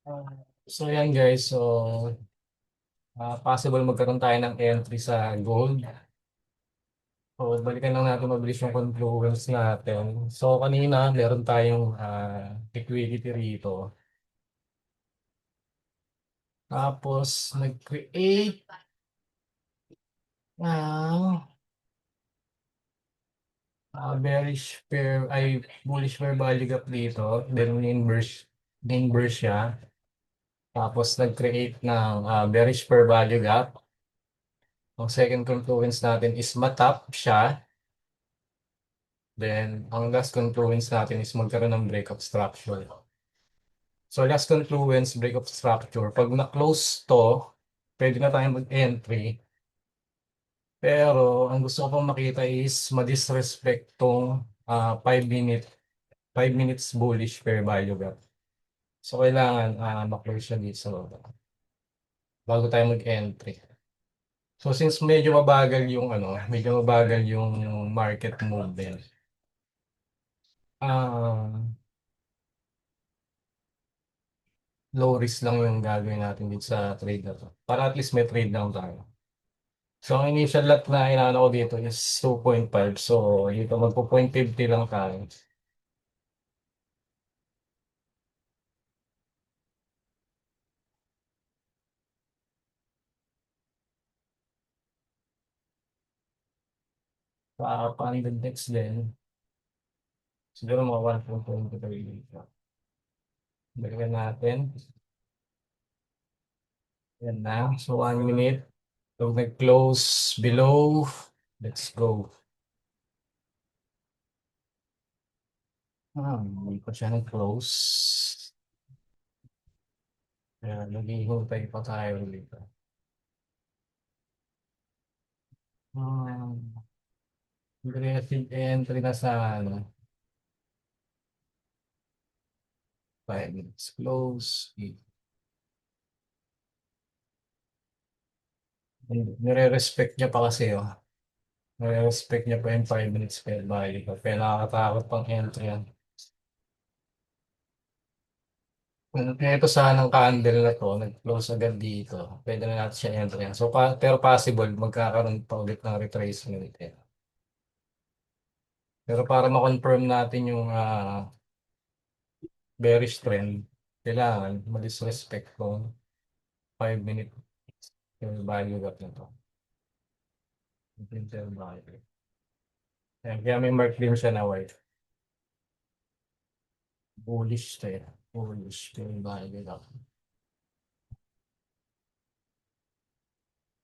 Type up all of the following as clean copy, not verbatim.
Ah, So yan guys, so possible magkaroon tayo ng entry sa gold. So balikan lang natin mabilis yung confluence natin. So kanina meron tayong liquidity rito. Tapos nag-create ng bearish pair ay bullish pair value gap dito. Then in-inverse siya. Tapos nag-create ng bearish pair value gap. Ang second confluence natin is matap siya. Then, ang last confluence natin is magkaroon ng breakup structure. So, last confluence, breakup structure. Pag na-close to, pwede na tayong mag-entry. Pero, ang gusto ko pang makita is ma-disrespect tong 5 minutes bullish fair value gap. So, kailangan ma-close siya dito sa baba bago tayo mag-entry. So, since medyo mabagal yung market movement. Ah, low risk lang yung gagawin natin dito sa trade na to. Para at least may trade lang tayo. So, ang initial lot na inaano ko dito is 2.5. So, dito magpo 0.50 lang tayo. Paano yung next din? Siguro mga 1.23 dito. Balikan natin. Yan na. So, 1 minute. So, nag-close below. Let's go. Hindi pa siya nag-close. Kaya naghihintay pa tayo dito. Hmm. Aggressive entry na sa 5 minutes close. Nire-respect niya pa kasi, oh. Nire-respect niya pa yung 5 minutes fair value. Kaya nakakatakot pang entry yan. Kaya ito sanang candle na to, nag-close agad dito. Pwede na natin siya entry yan. So, pero possible, magkakaroon pa ulit ng retracement. Eh. Pero para ma-confirm natin yung bearish trend, kailangan ma-disrespect ko 5 minute fair value gap na to. Yung fair value. Ayan, kaya may mark din siya na white. Bullish to eh. Bullish fair value gap.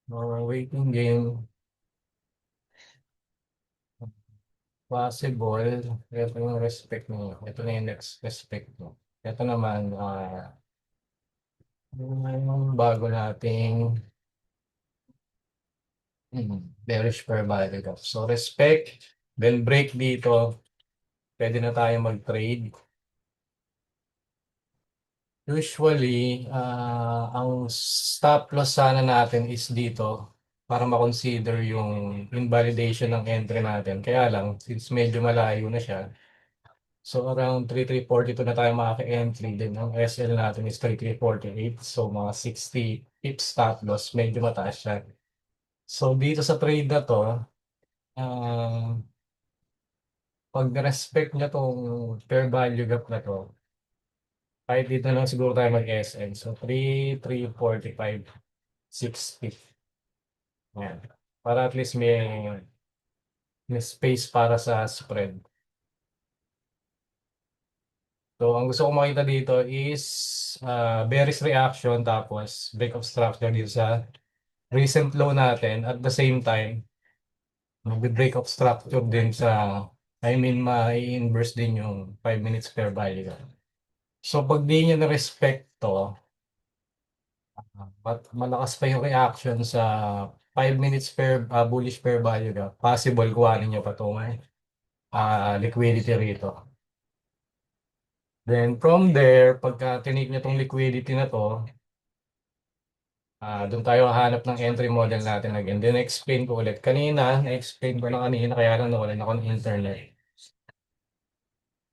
Waiting game, possible. Ito yung respect mo. Ito na yung next respect mo. Ito naman, yung bago nating bearish per value gap. So, respect, then break dito. Pwede na tayo mag-trade. Usually, ang stop loss sana natin is dito para ma-consider yung invalidation ng entry natin. Kaya lang, since medyo malayo na siya, so around 3342 na tayo makaka-entry din. Ang SL natin is 3348. So mga 60 pips stop loss, medyo mataas siya. So dito sa trade na to, ah, pag respect niya tong fair value gap na to, kahit dito na lang siguro tayo mag-SL. So 3345, 60. Yan. Para at least may space para sa spread. So, ang gusto ko makita dito is bearish reaction tapos break of structure dito sa recent low natin at the same time magbe-break of structure din sa ma-inverse din yung 5 minutes fair value. So pag di niya na-respect to, malakas pa yung reaction sa 5 minutes bullish fair value possible kuhanin niya pa itong liquidity rito. Then from there, pagka tinig niya tong liquidity na to, doon tayo hahanap ng entry model natin again. Then explain ko ulit. Kanina, na-explain ko na kanina kaya lang nawalan ako ng internet.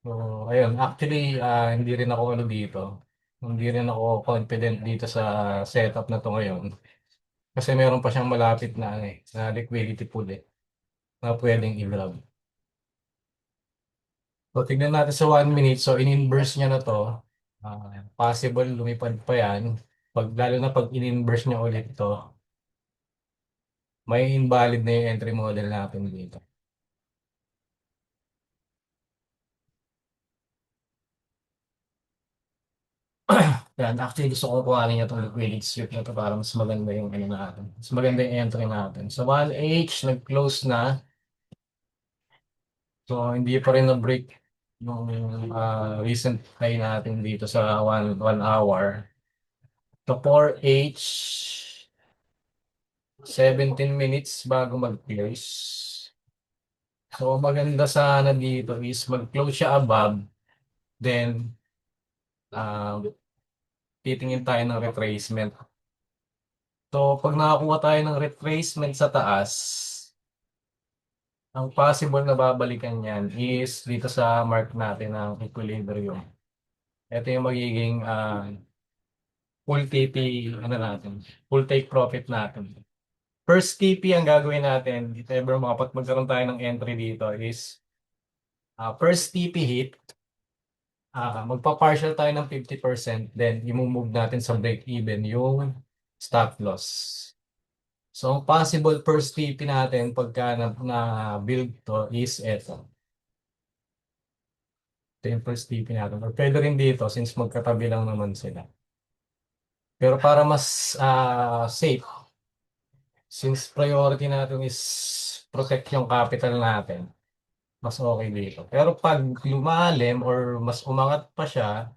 So, ayun. Actually, hindi rin ako ano dito. Hindi rin ako confident dito sa setup na to ngayon. Kasi meron pa siyang malapit na, ano na liquidity pool na pwedeng i-grab. So, tignan natin sa 1 minute. So, in-inverse niya na to. Possible lumipad pa yan. Lalo na pag in-inverse niya ulit to, may invalid na yung entry model natin dito. Yan, actually gusto ko kuhanin niya itong liquidity strip na to para mas maganda yung ano natin. Mas maganda yung entry natin. So 1H, nag-close na. So hindi pa rin na-break yung recent high natin dito sa 1 hour. So 4H, 17 minutes bago mag-close. So maganda sana dito is mag-close siya above. Then uh, titingin tayo ng retracement. So pag nakakuha tayo ng retracement sa taas, ang possible na babalikan niyan is dito sa mark natin ng equilibrium. Ito yung magiging full TP, ano natin, full take profit natin. First TP ang gagawin natin, if ever magkaroon tayo ng entry dito is first TP hit, magpa-partial tayo ng 50%, then i-move natin sa break-even yung stop loss. So, ang possible first TP natin pagka na-build to is ito. Ito yung first TP natin. Or pwede rin dito since magkatabi lang naman sila. Pero para mas safe, since priority natin is protect yung capital natin, mas okay dito. Pero pag lumalim or mas umangat pa siya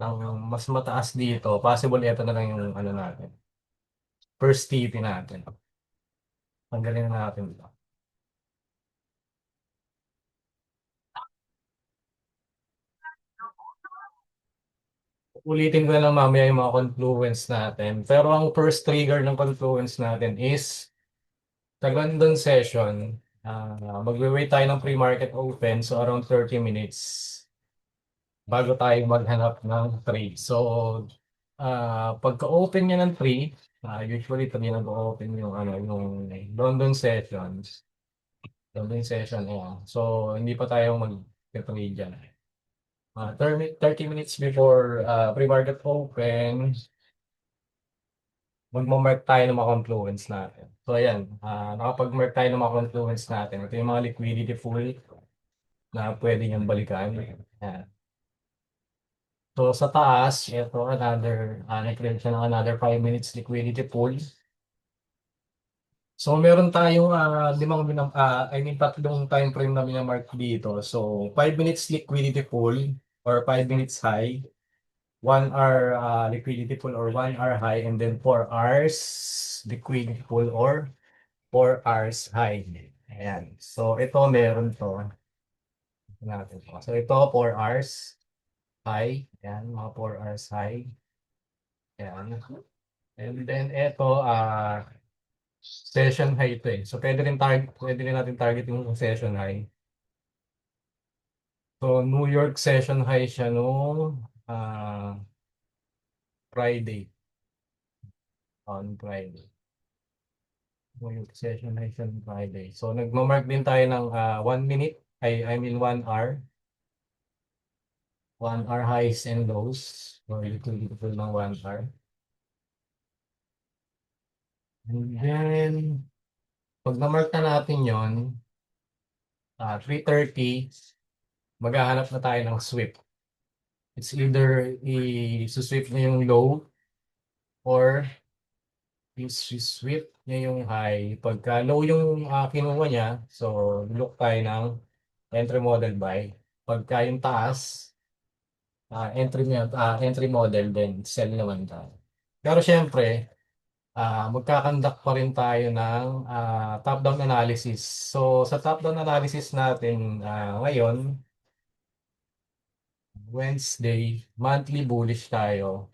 ng mas mataas dito, possible ito na lang yung ano natin. First TP natin. Tanggalin na natin ito. Ulitin ko na lang mamaya yung mga confluence natin. Pero ang first trigger ng confluence natin is sa London session, magwe-wait tayo ng pre-market open, so around 30 minutes bago tayo maghanap ng trade. So, pagka-open niya ng trade, usually ito din nag-open yung, yung London sessions. London session, yeah. So, hindi pa tayo mag-trade dyan. 30 minutes before pre-market open, magmamark tayo ng mga confluence natin. So, ayan. Nakapag-mark tayo ng mga confluence natin. Ito yung mga liquidity pool na pwede niyang balikan. Ayan. So, sa taas, ito, nag-create siya ng another 5 minutes liquidity pool. So, meron tayong tatlong time frame na minamark dito. So, 5 minutes liquidity pool or 5 minutes high, 1 hour liquidity pool or 1 hour high, and then 4 hours liquidity pool or 4 hours high. Ayan. So, ito meron to. Natin to. So, ito 4 hours high. Ayan, mga 4 hours high. Ayan. And then, ito, session high ito eh. So, pwede rin natin target yung session high. So, New York session high siya no Friday. On Friday. New York session high siya no Friday. So, nagmamark din tayo ng 1 minute. I mean 1 hour. 1 hour highs and lows. So, little ng 1 hour. And then, pag na-mark na natin yon 3:30, maghahanap na tayo ng sweep. It's either i-sweep niya yung low or i-sweep niya yung high. Pagka low yung kinuha niya, so look tayo ng entry model buy. Pagka yung taas, entry model, then sell naman tayo. Pero syempre, magkakandak pa rin tayo ng top-down analysis. So sa top-down analysis natin ngayon, Wednesday, monthly bullish tayo.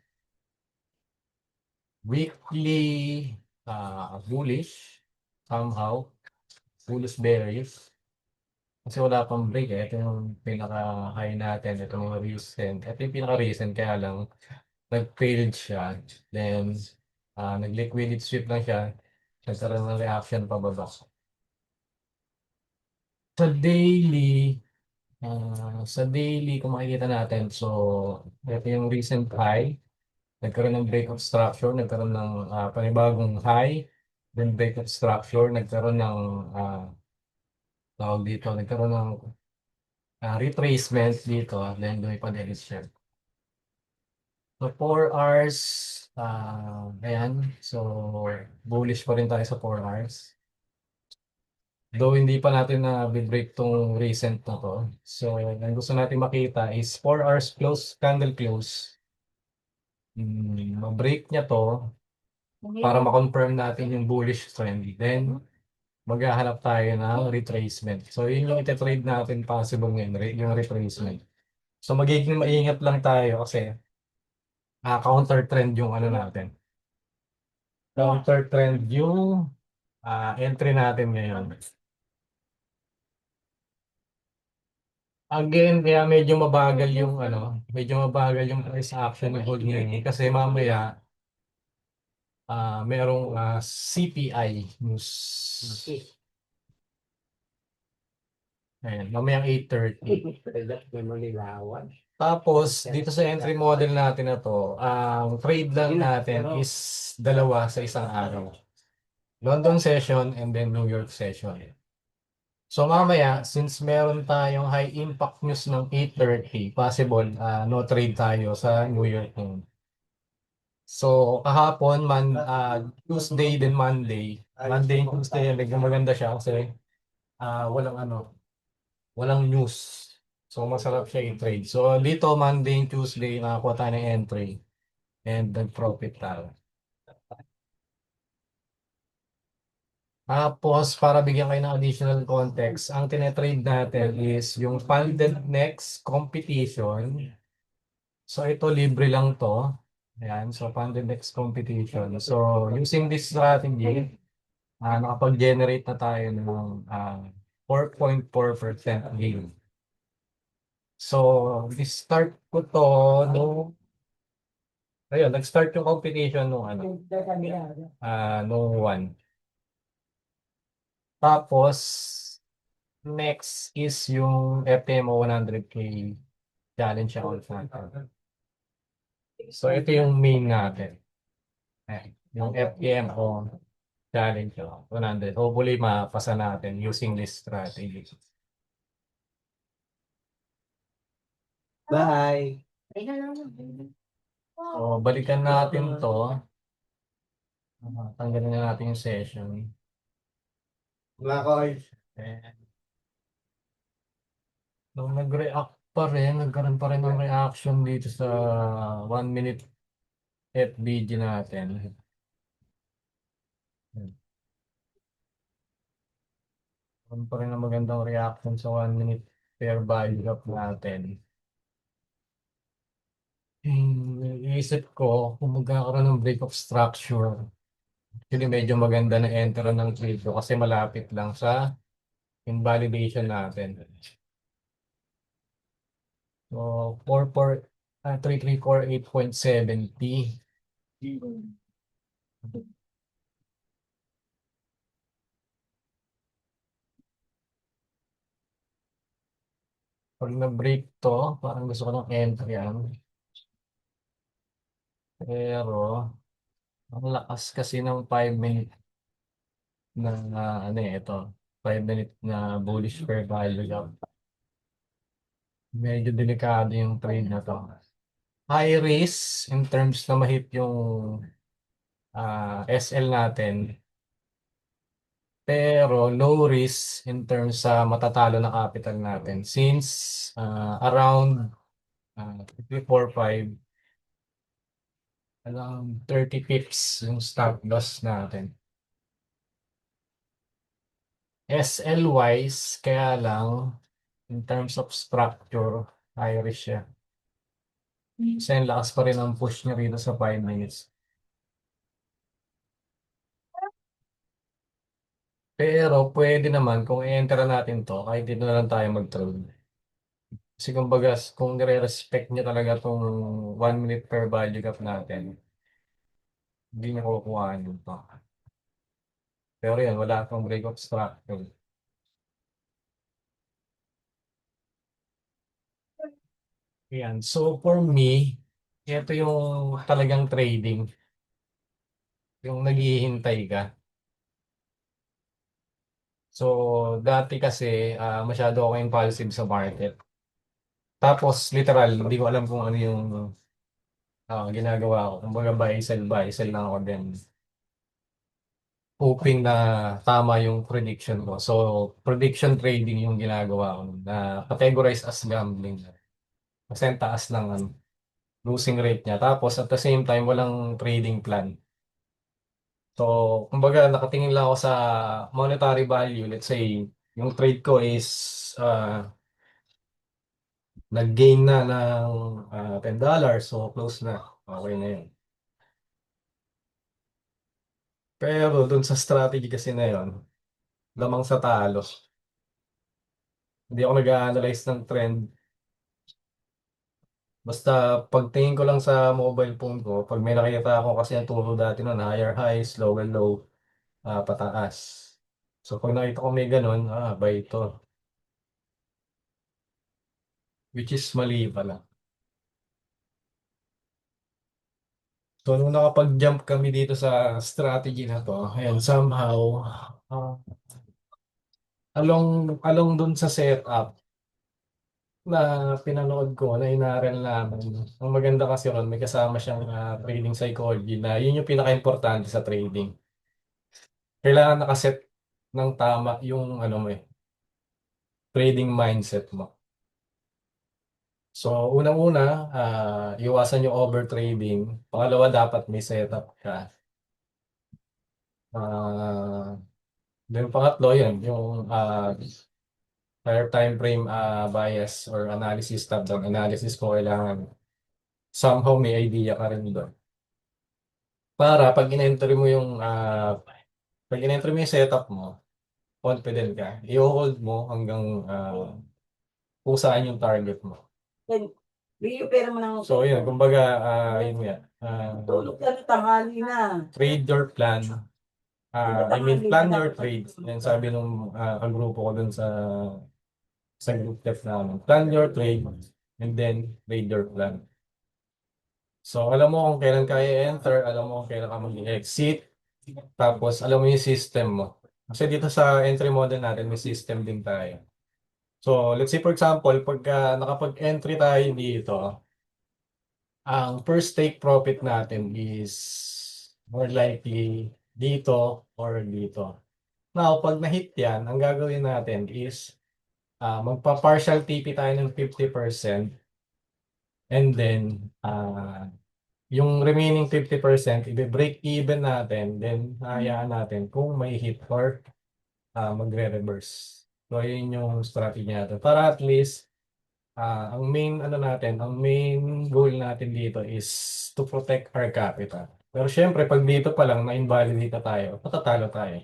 Weekly bullish somehow. Bullish bearish. Kasi wala pang break eh. Ito yung pinaka-high natin. Ito yung recent. Ito yung pinaka-recent kaya lang nag-failed siya. Then, nag-liquidity sweep lang siya. Nagkaroon ng reaction pababa. Sa daily, sa daily kung makikita natin, so ito yung recent high, nagkaroon ng break of structure, nagkaroon ng panibagong high, then break of structure, nagkaroon ng tawag dito, nagkaroon ng retracement dito, then lumipad ulit siya. So 4 hours, ayan, so bullish pa rin tayo sa 4 hours. Though hindi pa natin na break tong recent na to. So, ang gusto natin makita is 4 hours close, candle close. Ma-break niya to para ma-confirm natin yung bullish trend. Then, maghahanap tayo ng retracement. So, yun yung ite-trade natin possible ngayon, yung retracement. So, magiging maingat lang tayo kasi counter trend yung ano natin. Counter trend yung entry natin ngayon. Again, kaya medyo mabagal yung price action ng gold ngayon kasi mamaya merong CPI news. Ayan, mamayang 8:30. Tapos, dito sa entry model natin na to, ang trade lang natin is dalawa sa isang araw. London session and then New York session. So mamaya, since meron tayong high impact news ng 8:30, possible no trade tayo sa New York noon. So kahapon, Tuesday din Monday. Monday and Tuesday, medyo maganda siya kasi walang walang news. So masarap siya i-trade. So dito Monday and Tuesday, nakakuha tayo ng entry and nag-profit tayo. Tapos, para bigyan kayo ng additional context, ang tinetrade natin is yung funded next competition. So, ito libre lang to. Ayan, so funded next competition. So, using this strategy, nakapag-generate na tayo ng 4.4% gain. So, start ko to no, ayun, nag-start yung competition nung nung 1. Tapos, next is yung FTMO 100K challenge account natin. So, ito yung main natin. Yung FTMO challenge account 100. Hopefully, mapasa natin using this strategy. Bye! So, balikan natin to. Tanggalin na natin yung session. Wala ko. Nung nag-react pa rin, nagkaroon pa rin ng reaction dito sa 1 minute FBG natin. Nagkaroon pa rin ng magandang reaction sa 1 minute fair value gap natin. Iisip ko kung magkakaroon ng break of structure. Actually, medyo maganda na enter ng trade ko kasi malapit lang sa invalidation natin. So, 3348.70. Pag na-break to, parang gusto ko ng entry yan. Pero, ang lakas kasi ng 5 minute na ito. 5 minute na bullish fair value gap. Medyo delikado yung trade na to. High risk in terms na ma-hit yung SL natin. Pero low risk in terms sa matatalo na capital natin. Since around 345, around 30 pips yung stop loss natin. SL wise, kaya lang in terms of structure, high risk siya. Kasi ang lakas pa rin ang push niya rito sa 5 minutes. Pero pwede naman kung i-enter natin to, kahit dito na lang tayo mag-trade. Kasi kumbaga, kung nire-respect niya talaga tong 1 minute per value gap natin, hindi niya kukuhaan yun pa. Pero yan, wala akong break of structure. Yan. So for me, ito yung talagang trading. Yung naghihintay ka. So dati kasi masyado ako impulsive sa market. Tapos literal, hindi ko alam kung ano yung ginagawa ko. Kumbaga buy, sell lang ako din. Hoping na tama yung prediction ko. So prediction trading yung ginagawa ko na categorized as gambling. Kasi ang taas ng losing rate niya. Tapos at the same time, walang trading plan. So, kumbaga, nakatingin lang ako sa monetary value. Let's say, yung trade ko is nag-gain na ng $10. So, close na. Okay na yun. Pero dun sa strategy kasi na yun, lamang sa talo. Hindi ako nag-analyze ng trend. Basta pagtingin ko lang sa mobile phone ko, pag may nakikita ako kasi ang turo dati nun, higher highs, lower low, pataas. So, pag nakita ko may ganun, buy ito. Which is mali pala. So, nung nakapag-jump kami dito sa strategy na to, ayan, somehow, ah, along dun sa setup na pinanood ko, na inaral namin, ang maganda kasi ron, may kasama siyang trading psychology na yun yung pinaka-importante sa trading. Kailangan nakaset ng tama yung ano mo trading mindset mo. So, unang-una, iwasan yung overtrading. Pangalawa, dapat may setup ka. Ah, then pangatlo, yun, yung higher time frame bias or analysis, top-down analysis ko kailangan somehow may idea ka rin doon. Para pag in-enter mo yung setup mo, confident ka, i-hold mo hanggang kung saan yung target mo. Yan. Bigyan yung pera mo ng So, yun, kumbaga, yun nga. Tulog ka na, tanghali na. Trade your plan. Plan your trade. Yan sabi nung ang grupo ko dun sa group text namin. Plan your trade and then trade your plan. So, alam mo kung kailan ka i-enter, alam mo kung kailan ka mag-exit, tapos alam mo yung system mo. Kasi dito sa entry model natin, may system din tayo. So, let's say for example, pagka nakapag-entry tayo dito, ang first take profit natin is more likely dito or dito. Now, pag na-hit yan, ang gagawin natin is magpa-partial TP tayo ng 50% and then yung remaining 50% i-break even natin, then hayaan natin kung may hit or magre-reverse. So, yun yung strategy natin. Para at least, ang main goal natin dito is to protect our capital. Pero syempre, pag dito pa lang na-invalidate na tayo, patatalo tayo.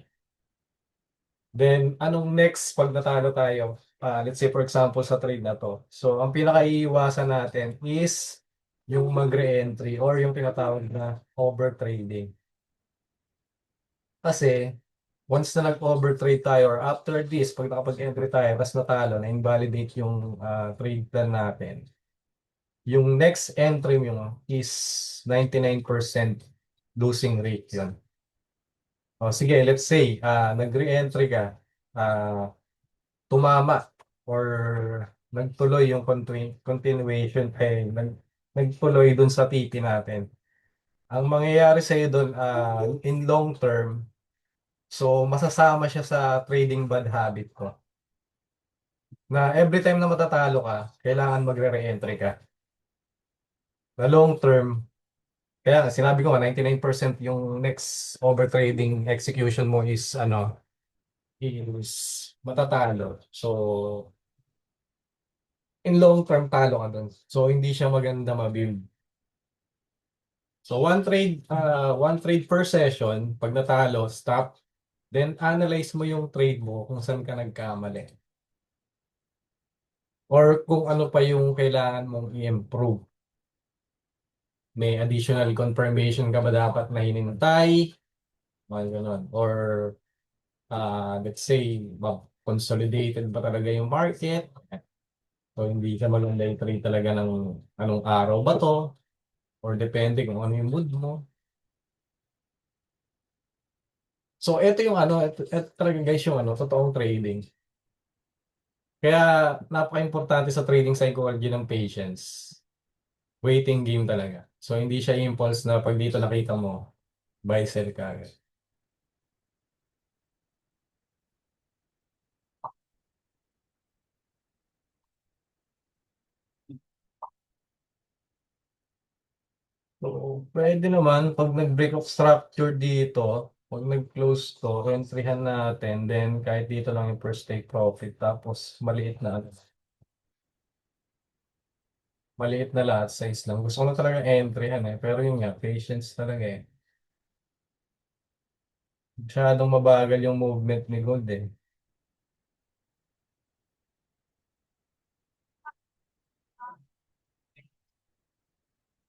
Then, anong next pag natalo tayo? Let's say for example sa trade na to. So, ang pinakaiiwasan natin is yung mag-re-entry or yung tinatawag na overtrading. Kasi, once na nag-overtrade tayo or after this, pag nakapag-entry tayo, tapos natalo, na-invalidate yung trade plan natin, yung next entry mo is 99% losing rate yun. O sige, let's say, nag-re-entry ka, ah, tumama or nagtuloy yung continuation, nagtuloy dun sa TP natin. Ang mangyayari sa'yo dun, in long term, so masasama siya sa trading bad habit ko. Na every time na matatalo ka, kailangan magre-re-entry ka. Na long term, kaya sinabi ko nga 99% yung next overtrading execution mo is matatalo. So in long term talo ka dun. So hindi siya maganda ma-build. So one trade per session, pag natalo, stop. Then analyze mo yung trade mo kung saan ka nagkamali. or kung ano pa yung kailangan mong i-improve. May additional confirmation ka ba dapat na hinintay? Mga ganun. Or let's say, consolidated ba talaga yung market? So hindi ka malunday trade talaga ng anong araw ba to? Or depende kung ano yung mood mo. So ito yung ano, ito talaga guys yung ano, totoong trading. Kaya napaka-importante sa trading psychology ng patience. Waiting game talaga. So hindi siya impulse na pag dito nakita mo, buy sell ka agad. So pwede naman pag nag-break of structure dito, pag nag-close to, entryhan natin, then kahit dito lang yung first take profit, tapos maliit na lot size lang. Gusto ko na talaga entryhan eh, pero yun nga, patience talaga eh. Masyadong mabagal yung movement ni gold eh.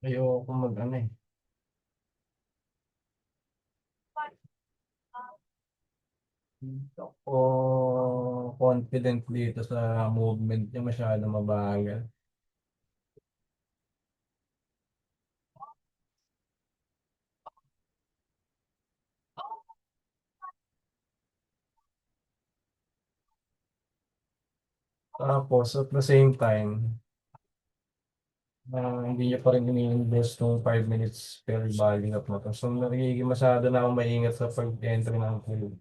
Ayoko mag ano eh. Ako confident dito sa movement niya, masyadong mabagal. Tapos at the same time, hindi niya pa rin ini-invest ng 5 minutes per bali up na to. So nagiging masyado na akong maingat sa pag-entry ng trade.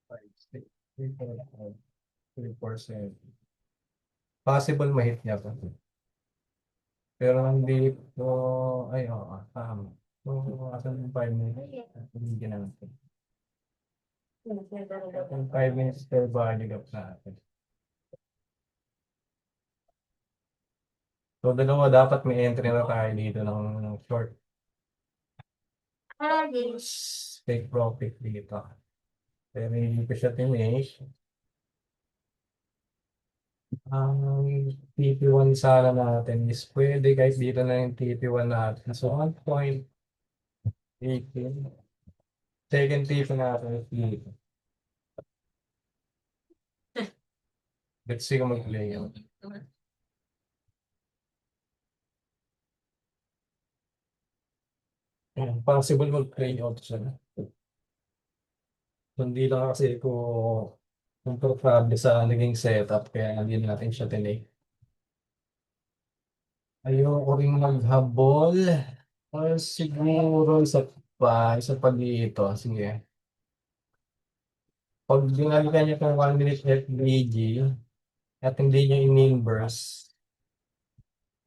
5, 6, 3%. Possible ma-hit niya pa. Pero hindi ko, ay oo, tama. So, asan yung 5 minutes? Hindi natin. Yung 5 minutes per bali up natin. So, dalawa dapat may entry na tayo dito ng short. Take profit dito. Pero hindi ko siya tinish. Ang TP1 sana natin is pwede kahit dito na yung TP1 natin. So, 1.18. Second TP natin is dito. Let's see kung mag-play yun. Possible mag-play out siya. Hindi lang kasi ko komportable sa naging setup kaya hindi natin siya tinake. Ayoko rin maghabol. Or siguro isa pa dito. Sige. Pag binalikan niyo kung 1 minute FBG at hindi niyo in-inverse,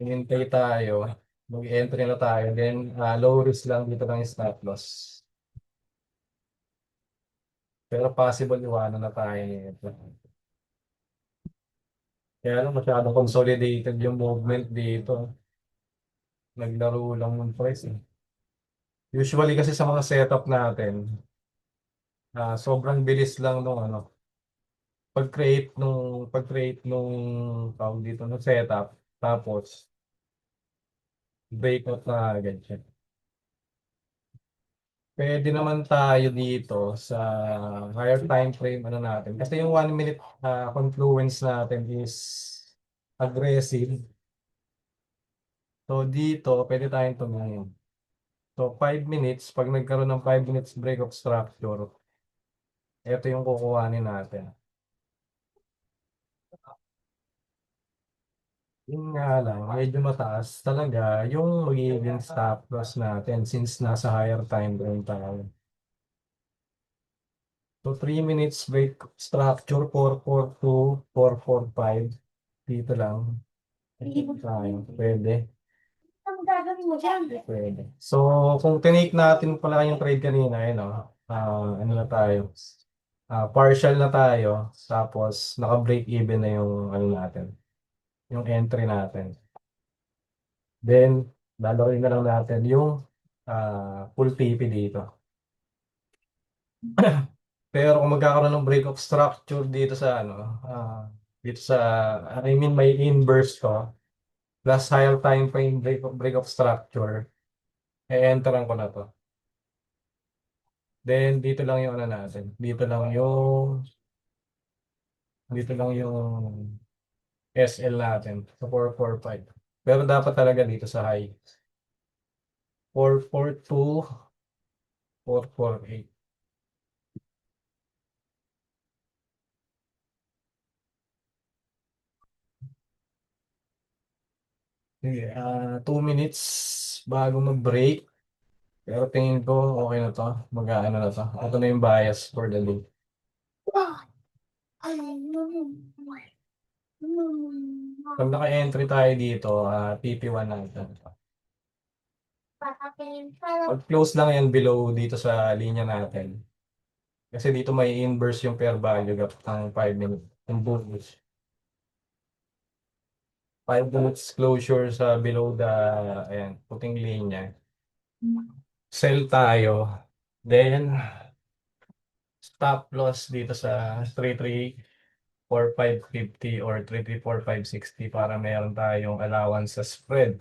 hinintay tayo, mag-entry na tayo, then low risk lang dito ng stop loss. Pero possible iwanan na tayo nito. Kaya lang masyadong consolidated yung movement dito. Naglaro lang ng price eh. Usually kasi sa mga setup natin, sobrang bilis lang nung ano, pag-create nung tawag dito ng setup, tapos breakout na agad siya. Pwede naman tayo dito sa higher time frame ano natin. Kasi yung 1 minute confluence natin is aggressive. So dito, pwede tayong tumingin. So 5 minutes, pag nagkaroon ng 5 minutes break of structure, ito yung kukuhanin natin. Yun nga lang, medyo mataas talaga yung magiging stop loss natin since nasa higher time frame tayo. So 3 minutes break structure, 442, 445. Dito lang. Tayo. Pwede. Ang gagawin mo dyan? Pwede. So kung tinake natin pala yung trade kanina, ano na tayo. Partial na tayo, tapos naka-break even na yung ano natin, yung entry natin. Then, lalagay na lang natin yung full TP dito. Pero kung magkakaroon ng break of structure dito sa ano, dito sa, I mean, may inverse ko, plus higher time frame break of structure, e-enteran ko na to. Then, dito lang yung ano natin. Dito lang yung SL natin sa 445. Pero dapat talaga dito sa high. 442, 448. Sige, 2 minutes bago mag-break. Pero tingin ko okay na to. Mag-ano na to. Ito na yung bias for the day. Pag naka-entry tayo dito, PP1 natin. Pag close lang yan below dito sa linya natin. Kasi dito may inverse yung fair value gap ng 5 minutes. Yung bullish. 5 minutes closure sa below the ayan, puting linya. Sell tayo. Then, stop loss dito sa 334550 or 334560 para meron tayong allowance sa spread.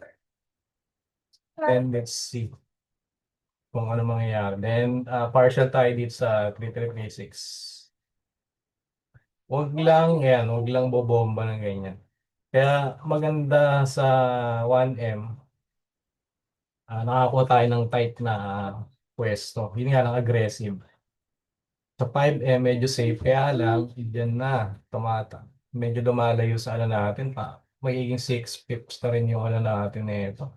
Then, let's see kung ano mangyayari. Then, partial tayo dito sa 3336. Huwag lang bobomba ng ganyan. Kaya maganda sa 1M, nakakuha tayo ng tight na pwesto. Yun nga lang aggressive. Sa 5M medyo safe, kaya lang, dyan na, tumata. Medyo lumalayo sa ano natin pa. Magiging 6 pips na rin yung ano natin nito.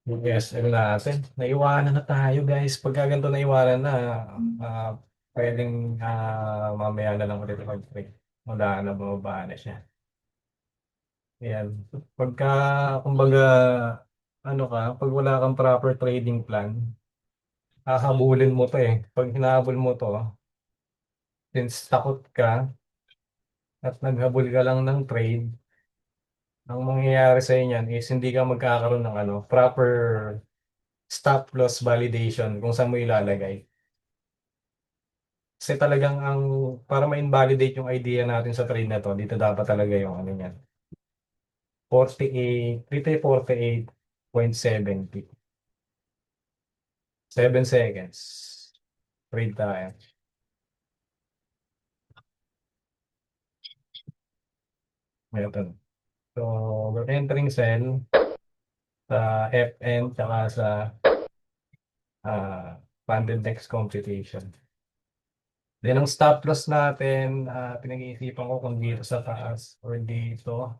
Yung SL natin. Naiwanan na tayo guys. Pagka ganito naiwanan na, ah, pwedeng mamaya na lang ulit mag-trade. Wala na, bumaba na siya. Ayan. Pagka, kumbaga, ano ka, pag wala kang proper trading plan, hahabulin mo to eh. Pag hinahabol mo to, since takot ka at naghabol ka lang ng trade, ang mangyayari sa inyan is hindi ka magkakaroon ng ano, proper stop loss validation kung saan mo ilalagay. Kasi talagang para ma-invalidate yung idea natin sa trade na to, dito dapat talaga yung ano yan. 48, 3.48.70. 7 seconds. Trade tayo. Ito. So, we're entering sell sa FN tsaka sa funded next computation. Then, ang stop loss natin, pinag-iisipan ko kung dito sa taas or dito.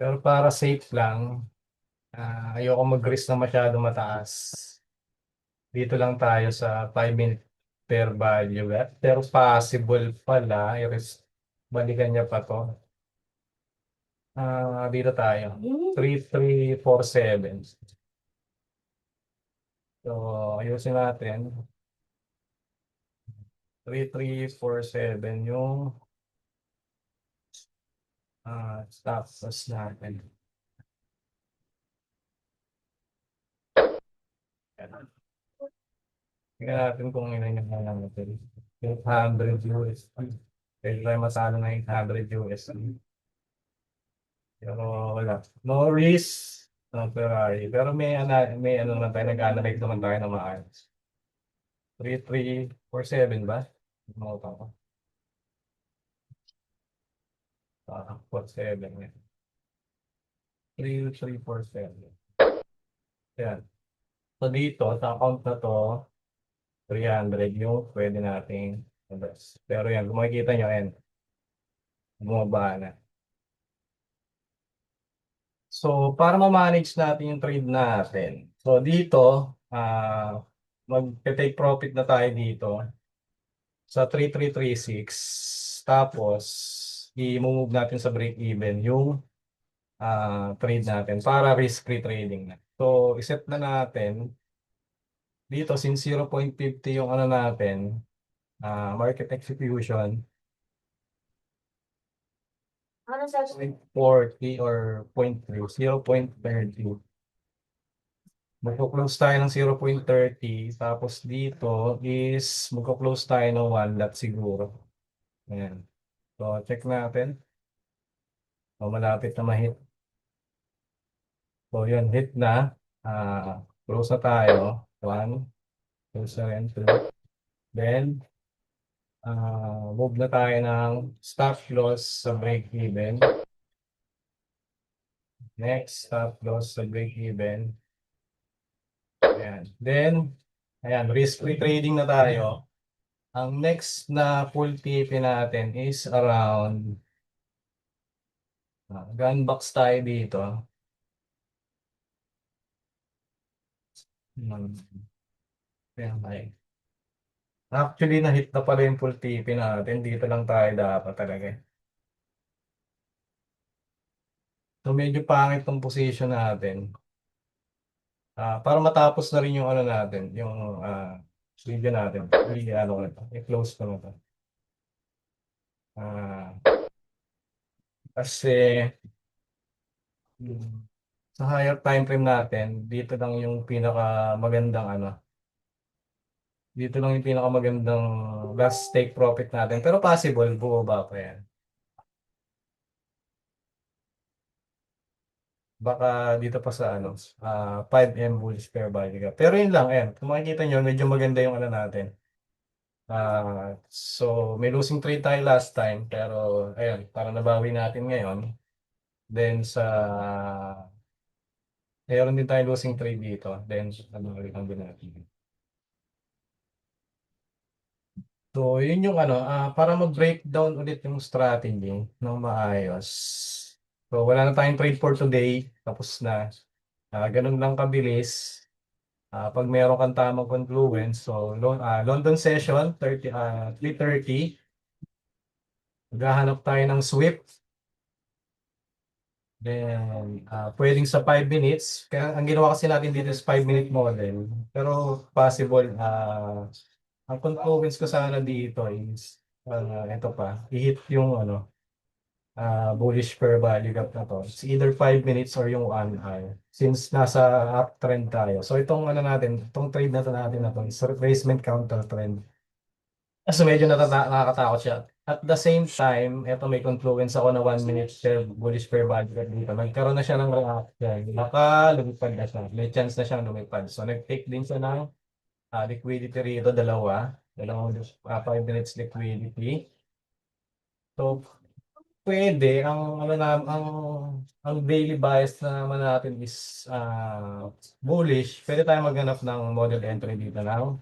Pero para safe lang, ayoko mag-risk na masyado mataas. Dito lang tayo sa 5-minute fair value. Pero possible pala, i-risk, balikan niya pa to. Dito tayo. 3347. So, ayusin natin. 3347 yung stop loss natin. Yan. Tingnan natin kung ilan yung mga natin. 800 USD. Pwede tayo masalo na 800 USD. Pero wala. No risk, no Ferrari. Pero may ano naman tayo, nag-analyze naman tayo ng maayos. 3347 ba? Mga ko. 47 yan. 3347. Yan. So dito, sa account na to, 300 yung pwede nating invest. Pero yan, kung makikita nyo, yan, bumaba na. So, para ma-manage natin yung trade natin. So, dito, mag-take profit na tayo dito sa 3336. Tapos, i-move natin sa break-even yung trade natin para risk-free trading na. So, iset na natin dito since 0.50 yung ano natin, Market execution, 0.40 or 0.3, 0.30. Magko-close tayo ng 0.30, tapos dito is magko-close tayo ng 1 lot siguro. Ayan. So, check natin. So, malapit na ma-hit. So, yun, hit na. Close na tayo. 1, close na rin. 2. Then, move na tayo ng stop loss sa break-even. Next, stop loss sa break-even. Ayan. Then, ayan, risk-free trading na tayo. Ang next na full TP natin is around, gun box tayo dito. Hmm. Ayan, okay. Actually, na-hit na pala yung full TP natin. Dito lang tayo dapat talaga. So, medyo pangit tong position natin. Para matapos na rin yung ano natin, yung video natin. Ano ko na to. I-close ko na to. Ah, kasi hmm, sa higher time frame natin, dito lang yung pinaka magandang ano. Dito lang yung pinaka magandang last take profit natin. Pero possible, bumaba pa yan. Baka dito pa sa ano, 5M bullish fair value gap. Pero yun lang, ayan. Kung makikita nyo, medyo maganda yung ano natin. So, may losing trade tayo last time, pero ayan, parang nabawi natin ngayon. Then meron din tayo losing trade dito. Then, ano ulit ang din natin. So, yun yung ano, para mag-breakdown ulit yung strategy ng maayos. So, wala na tayong trade for today. Tapos na. Ganun lang kabilis. Pag meron kang tamang confluence, so London session, 3:30. Maghahanap tayo ng sweep. Then, pwedeng sa 5 minutes. Kaya ang ginawa kasi natin dito is 5-minute model. Pero possible, ang confluence ko sana dito is, ito pa, i-hit yung ano, bullish fair value gap na to. It's either 5 minutes or yung 1 hour. Since nasa uptrend tayo. So itong ano natin, itong trade na to natin na to is retracement counter trend. So medyo nakakatakot siya. At the same time, ito may confluence ako na 1 minute fair bullish fair value gap dito. Nagkaroon na siya ng reaction. Baka lumipad na siya. May chance na siyang lumipad. So nag-take din siya ng liquidity rito, dalawa. Dalawang 5 minutes liquidity. So pwede ang daily bias na naman natin is bullish. Pwede tayo maghanap ng model entry dito ng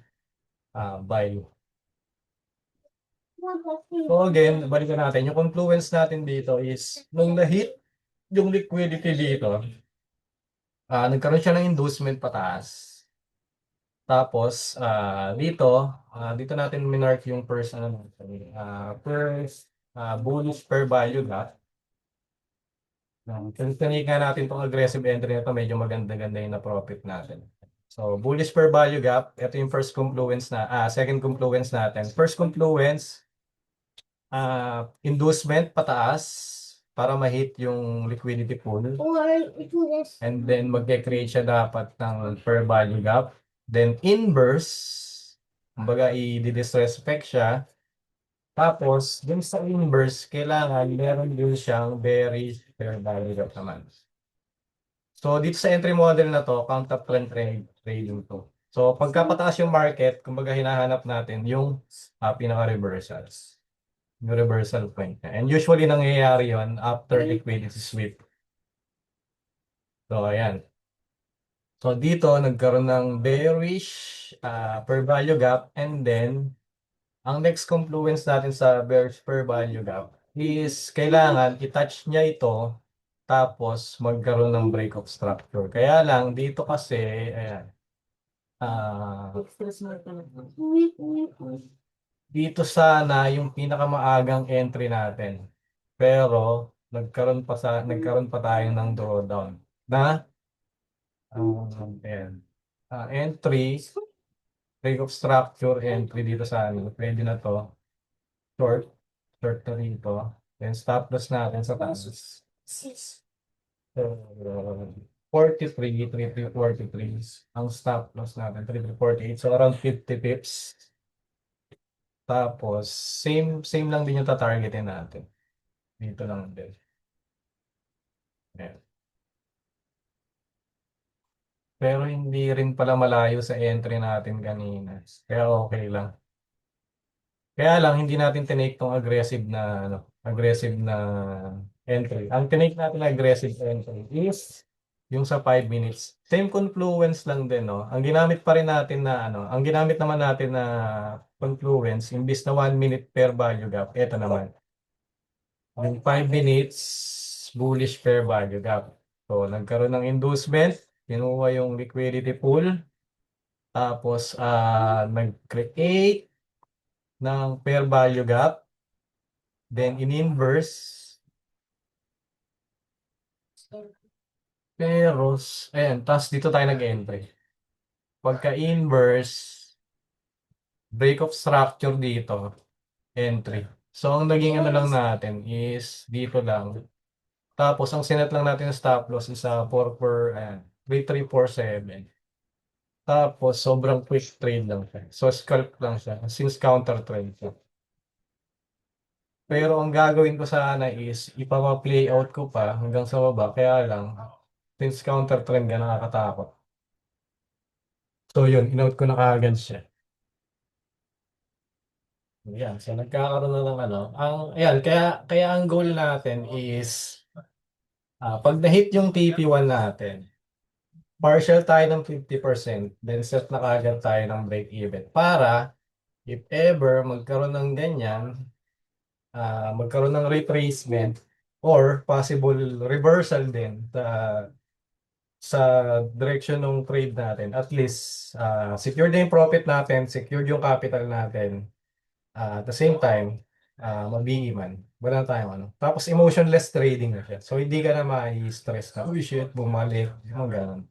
buy. So again, balikan natin. Yung confluence natin dito is nung na-hit yung liquidity dito, nagkaroon siya ng inducement pataas. Tapos dito natin minark yung first bullish per value gap. Tinika natin itong aggressive entry na ito, medyo maganda-ganda yung na profit natin. So, bullish per value gap, ito yung second confluence natin. First confluence, inducement pataas para ma-hit yung liquidity pool. And then, magke-create siya dapat ng per value gap. Then, inverse, kumbaga i-disrespect siya. Tapos, dun sa inverse, kailangan meron din siyang bearish fair value gap naman. So, dito sa entry model na to, counter trend trading to. So, pagka pataas yung market, kumbaga hinahanap natin yung pinaka-reversals. Yung reversal point niya. And usually, nangyayari yon after liquidity sweep. So, ayan. So, dito, nagkaroon ng bearish per value gap. And then, ang next confluence natin sa bearish per value gap is kailangan i-touch niya ito tapos magkaroon ng break of structure. Kaya lang dito kasi ayan, dito sana yung pinakamaagang entry natin. Pero nagkaroon pa tayo ng drawdown na ayan, entry break of structure entry dito sa ano, pwede na to. Short, short na rito. Then stop loss natin sa taas. So, 43, 3343. Ang stop loss natin, 3348. So, around 50 pips. Tapos, same lang din yung tatargetin natin. Dito lang din. Ayan. Pero hindi rin pala malayo sa entry natin kanina. Kaya okay lang. Kaya lang, hindi natin tinake tong aggressive na, ano, aggressive na entry. Ang tinake natin na aggressive entry is yung sa 5 minutes. Same confluence lang din, no? Ang ginamit pa rin natin na, ano, ang ginamit naman natin na confluence, imbis na 1 minute per value gap, ito naman. Yung 5 minutes bullish fair value gap. So, nagkaroon ng inducement, kinuha yung liquidity pool, tapos nag-create ng fair value gap, then in-inverse, pero, ayan, tapos dito tayo nag-entry. Pagka-inverse, break of structure dito, entry. So, ang naging ano lang natin is dito lang. Tapos, ang sinet lang natin yung stop loss is 3347. Tapos, sobrang quick trade lang siya. So, scalp lang siya. Since counter trade siya. Pero ang gagawin ko sana is, ipapa-play out ko pa hanggang sa baba. Kaya lang, since counter trend ka, nakakatakot. So, yun, inout ko na kaagad siya. Yan. So, nagkakaroon na ng ano. Kaya ang goal natin is, pag na-hit yung TP1 natin, partial tayo ng 50%, then set na kaagad tayo ng break-even. Para, if ever magkaroon ng ganyan, magkaroon ng retracement or possible reversal din sa direction ng trade natin. At least, secure din yung profit natin, secure yung capital natin. At the same time, mabihiman. Wala tayong ano. Tapos emotionless trading na siya. So hindi ka na ma-stress na, uy shit, bumalik. Mga ganun.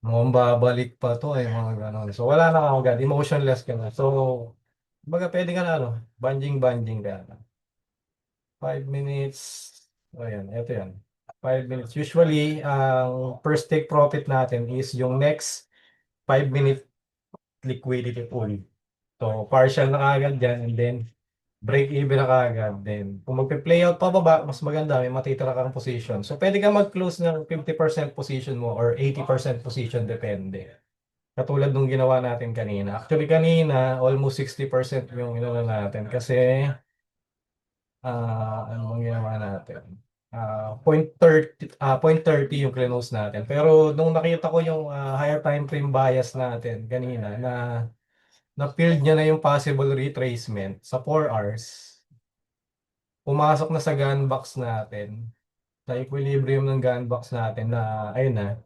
Mukhang babalik pa to mga ganun. So wala na ako agad. Emotionless ka na. So, baga pwede ka na ano, banjing-banjing ka na. 5 minutes. O yan, eto yan. 5 minutes. Usually, ang first take profit natin is yung next 5 minute liquidity pool. So, partial na agad dyan and then break even na kaagad. Then, kung magpe-play out pa baba, mas maganda, may matitira kang position. So, pwede ka mag-close ng 50% position mo or 80% position, depende. Katulad nung ginawa natin kanina. Actually, kanina, almost 60% yung inuna natin kasi ano bang ginawa natin? 0.30 yung close natin. Pero nung nakita ko yung higher time frame bias natin kanina na-filled niya na yung possible retracement sa 4 hours, pumasok na sa gun box natin, sa equilibrium ng gun box natin na ayun na,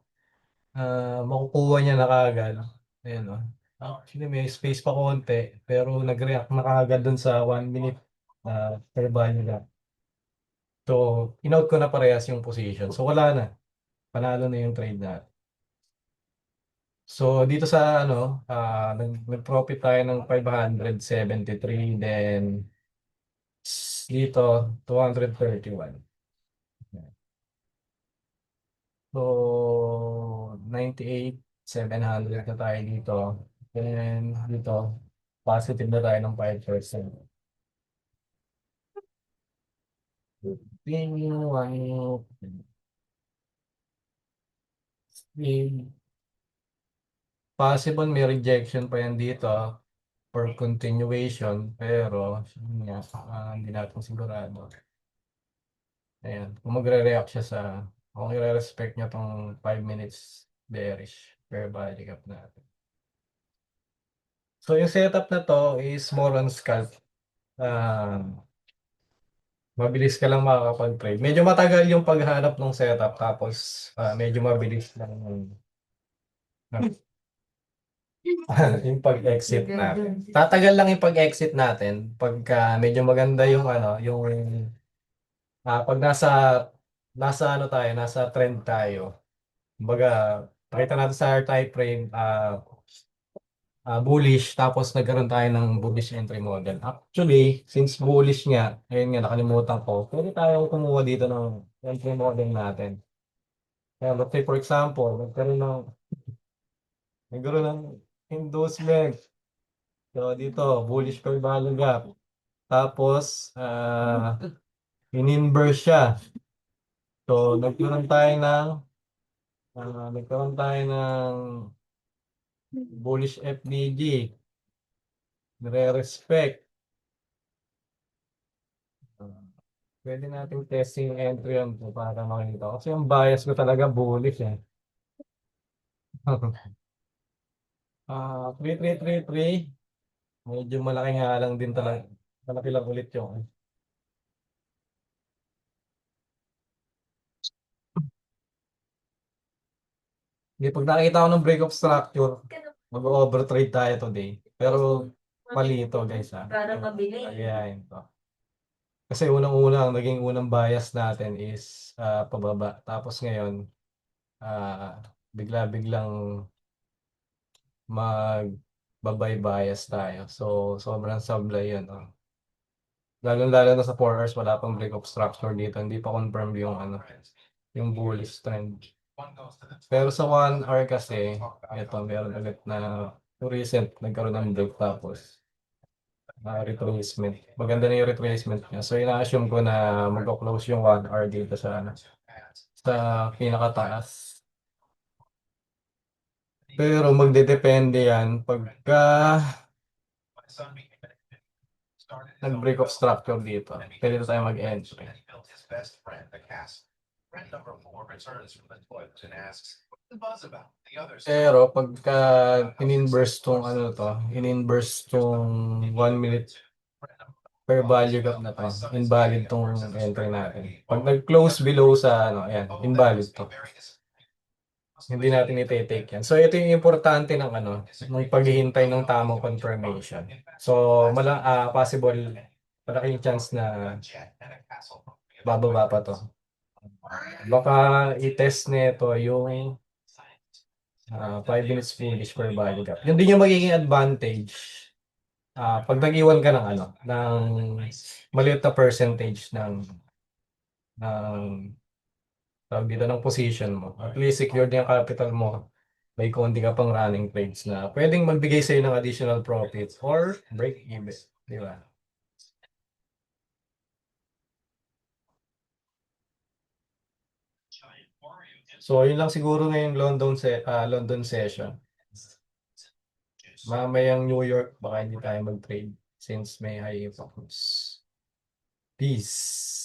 makukuha niya na kaagad. Ayun o. Actually, may space pa konti, pero nag-react na kaagad dun sa 1 minute per value na. So, in-out ko na parehas yung position. So, wala na. Panalo na yung trade na. So, dito sa ano, nag-profit tayo ng 573, then dito 231. So, 98,700 na tayo dito. Then dito, positive na tayo ng 5%. Yung one, possible may rejection pa yan dito for continuation, pero yun nga, hindi natin sigurado. Ayan, kung magre-react siya kung i-respect niya tong 5 minutes bearish fair value gap natin. So yung setup na to is more on scalp. Mabilis ka lang makakapag-trade. Medyo matagal yung paghanap ng setup, tapos medyo mabilis lang yung pag-exit natin. Tatagal lang yung pag-exit natin pagka medyo maganda yung ano, yung pag nasa ano tayo, nasa trend tayo. Kumbaga, pakita natin sa higher time frame, bullish tapos nagkaroon tayo ng bullish entry model. Actually, since bullish nga, ayun nga nakalimutan ko, pwede tayong kumuha dito ng entry model natin. Kaya let's say for example, nagkaroon ng inducement. So dito, bullish fair value gap. Tapos, in-inverse siya. So nagkaroon tayo ng bullish FDG. Nire-respect. Pwede natin testing entry yan po para makita. Kasi yung bias ko talaga bullish eh. 3333. Medyo malaki nga lang din talaga. Malaki lang ulit yung. Hindi, pag nakikita ko ng break of structure, mag-overtrade tayo today. Pero mali ito guys ha. Para mabili. Ayayin to. Kasi unang-una, ang naging unang bias natin is pababa. Tapos ngayon, ah, bigla-biglang mag-babay bias tayo. So, sobrang sablay yun. Oh. Lalo-lalo na sa 4 hours, wala pang break of structure dito. Hindi pa confirm yung yung bullish trend. Pero sa 1 hour kasi, ito, meron ulit na recent, nagkaroon ng break tapos retracement. Maganda na yung retracement niya. So, ina-assume ko na mag-close yung 1 hour dito sa pinakataas. Pero magdedepende yan pagka nag-break of structure dito. Pwede tayo mag-entry. Pero pagka in-inverse tong 1 minute per value gap na to, invalid tong entry natin. Pag nag-close below sa ayan, invalid to. Hindi natin ite-take yan. So ito yung importante ng paghihintay ng tamang confirmation. So possible malaking chance na bababa pa to. Baka i-test nito yung 5 minutes bullish per value gap. Yun din yung magiging advantage pag nag-iwan ka ng maliit na percentage ng tawag dito ng position mo. At least secured yung capital mo. May konti ka pang running trades na pwedeng magbigay sa'yo ng additional profits or break even. Di ba? So, yun lang siguro ngayong London session. Mamayang New York, baka hindi tayo mag-trade since may high focus. Peace.